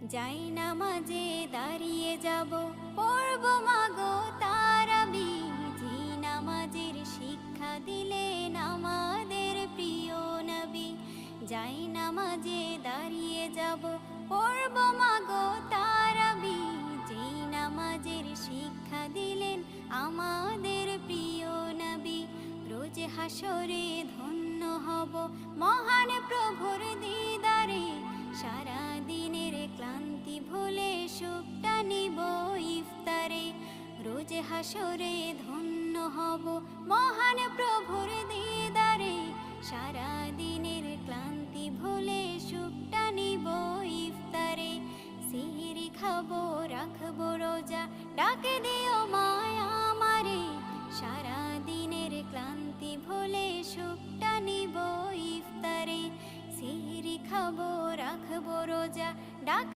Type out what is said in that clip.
যাই নামাজে দাঁড়িয়ে যাব, পড়ব মাগো তারাবি। যে নামাজের শিক্ষা দিলেন আমাদের প্রিয় নবী। যাই নামাজে দাঁড়িয়ে যাব, পড়ব মাগো তারাবি। যে নামাজের শিক্ষা দিলেন আমাদের প্রিয় নবী। রোজ হাসরে ধন্য হব মহান প্রভুর দিদারে। সারা দিনের ক্লান্তি ভুলে সুখটা নিব ইফতারে। রোজ হাসরে ধন্য হব মহান প্রভুর দিদারে। সারা দিনের ক্লান্তি ভুলে সুখটা নিব ইফতারে। সিহরি খাবো রাখবো রোজা, ডাকে দিও মায়া আমারে। সারা দিনের ক্লান্তি ভুলে সুখটা নিব ইফতারে। সিহরি খাবো রাখবো রোজা, ডাক